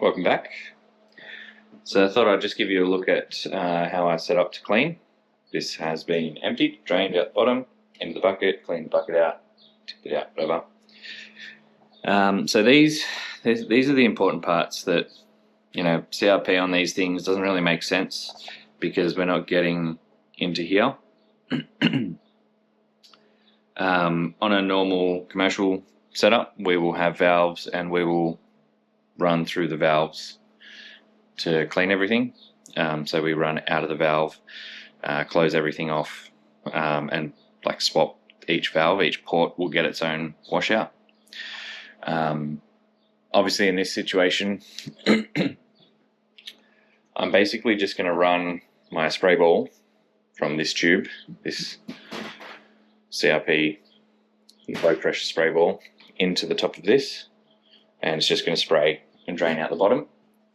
Welcome back. So I thought I'd just give you a look at how I set up to clean. This has been emptied, drained out the bottom, into the bucket, cleaned the bucket out, tipped it out, whatever. So these are the important parts that, CRP on these things doesn't really make sense because we're not getting into here. On a normal commercial setup, we will have valves and we will run through the valves to clean everything. So we run out of the valve, close everything off, and swap each valve. Each port will get its own washout. Obviously in this situation, I'm basically just going to run my spray ball from this tube, this CRP low pressure spray ball, into the top of this, and it's just going to spray and drain out the bottom.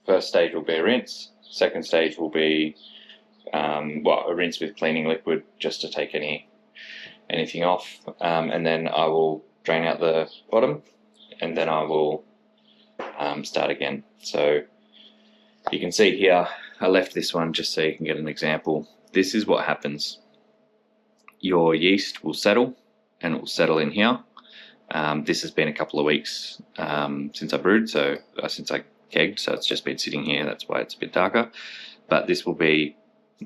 First stage will be a rinse. Second stage will be a rinse with cleaning liquid just to take anything off, and then I will drain out the bottom, and then I will start again. So you can see here, I left this one just so you can get an example. This is what happens. Your yeast will settle, and it will settle in here. This has been a couple of weeks since I brewed, since I kegged, so it's just been sitting here. That's why it's a bit darker. But this will be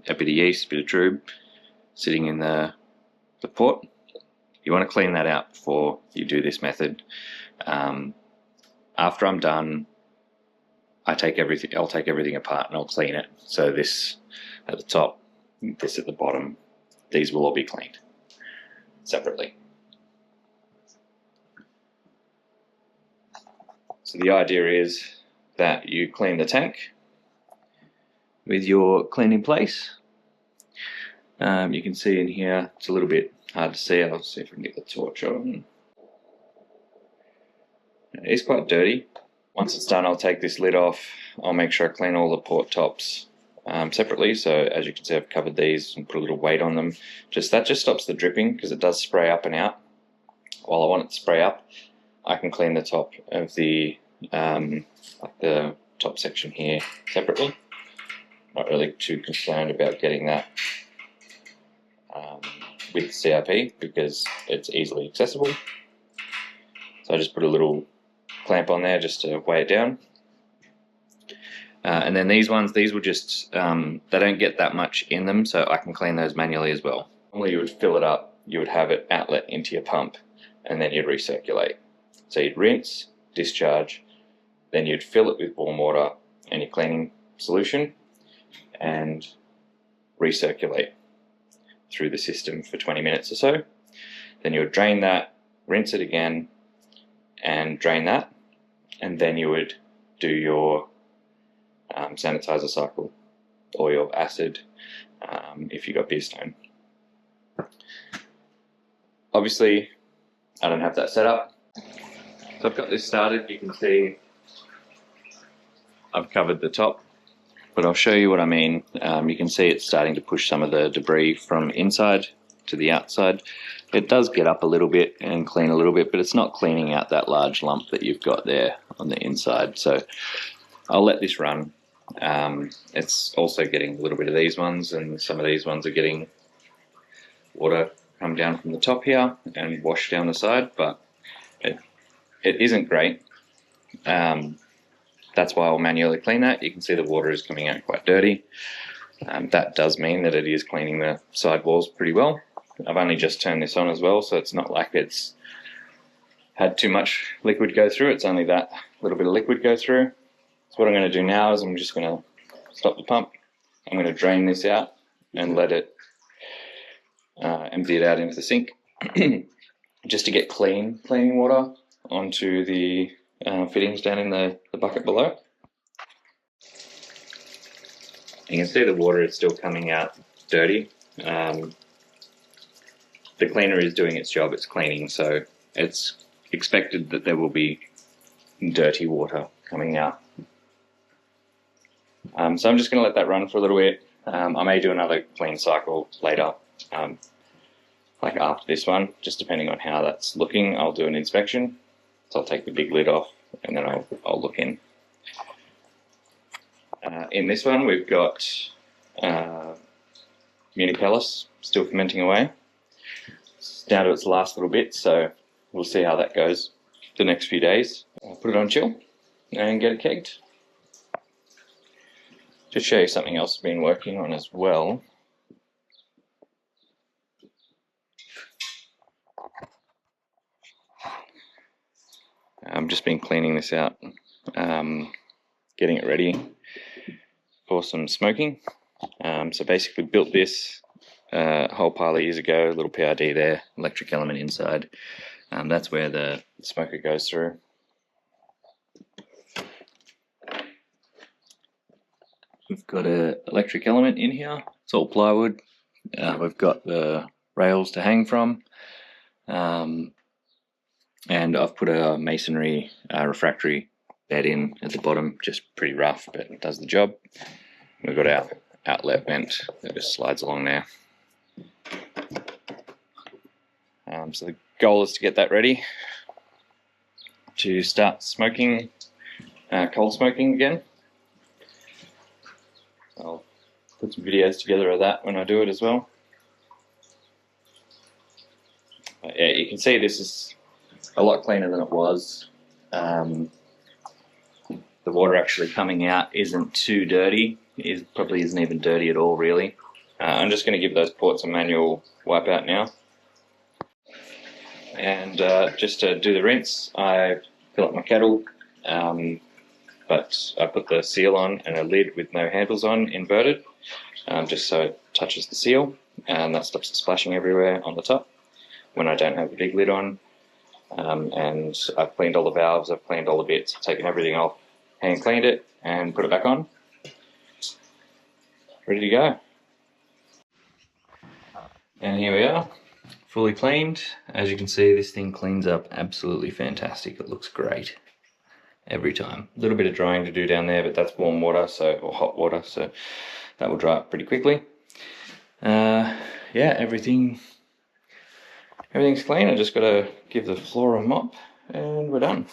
a bit of yeast, a bit of trub sitting in the port. You want to clean that out before you do this method. After I'm done, I'll take everything apart and I'll clean it. So this at the top, this at the bottom, these will all be cleaned separately. So the idea is that you clean the tank with your clean in place. You can see in here, it's a little bit hard to see. I'll see if I can get the torch on. It is quite dirty. Once it's done, I'll take this lid off. I'll make sure I clean all the port tops separately. So as you can see, I've covered these and put a little weight on them. That just stops the dripping because it does spray up and out. While I want it to spray up, I can clean the top of the top section here separately. Not really too concerned about getting that with CRP because it's easily accessible. So I just put a little clamp on there just to weigh it down. And then these will just, they don't get that much in them, so I can clean those manually as well. Normally you would fill it up, you would have it outlet into your pump, and then you'd recirculate. So you'd rinse, discharge, then you'd fill it with warm water and your cleaning solution, and recirculate through the system for 20 minutes or so. Then you would drain that, rinse it again, and drain that, and then you would do your sanitizer cycle or your acid if you got beer stone. Obviously, I don't have that set up. So I've got this started. You can see I've covered the top, but I'll show you what I mean. You can see it's starting to push some of the debris from inside to the outside. It does get up a little bit and clean a little bit, but it's not cleaning out that large lump that you've got there on the inside. So I'll let this run. It's also getting a little bit of these ones, and some of these ones are getting water come down from the top here and wash down the side, but it isn't great. That's why I'll manually clean that. You can see the water is coming out quite dirty. That does mean that it is cleaning the side walls pretty well. I've only just turned this on as well, so it's not like it's had too much liquid go through. It's only that little bit of liquid go through. So what I'm going to do now is I'm just going to stop the pump. I'm going to drain this out and let it empty it out into the sink just to get cleaning water onto the fittings down in the bucket below. You can see the water is still coming out dirty. The cleaner is doing its job, it's cleaning, so it's expected that there will be dirty water coming out. So I'm just going to let that run for a little bit. I may do another clean cycle later, like after this one, just depending on how that's looking. I'll do an inspection, so I'll take the big lid off and then I'll look in. In this one we've got Municalis still fermenting away. It's down to its last little bit, so we'll see how that goes the next few days. I'll put it on chill and get it kegged. Just show you something else I've been working on as well. I've just been cleaning this out, getting it ready for some smoking. So basically built this a whole pile of years ago, a little PRD there, electric element inside. That's where the smoker goes through. We've got an electric element in here, it's all plywood. We've got the rails to hang from. And I've put a masonry refractory bed in at the bottom, just pretty rough, but it does the job. We've got our outlet vent that just slides along there. So the goal is to get that ready to start smoking, cold smoking again. I'll put some videos together of that when I do it as well. But yeah, you can see this is a lot cleaner than it was. The water actually coming out isn't too dirty. It probably isn't even dirty at all, really. I'm just going to give those ports a manual wipe out now. And just to do the rinse, I fill up my kettle, but I put the seal on and a lid with no handles on, inverted, just so it touches the seal, and that stops it splashing everywhere on the top when I don't have the big lid on. And I've cleaned all the valves, I've cleaned all the bits, taken everything off, hand cleaned it and put it back on. Ready to go. And here we are, fully cleaned. As you can see, this thing cleans up absolutely fantastic. It looks great every time. A little bit of drying to do down there, but that's warm water, or hot water, so that will dry up pretty quickly. Yeah, everything's clean. I just got to give the floor a mop and we're done.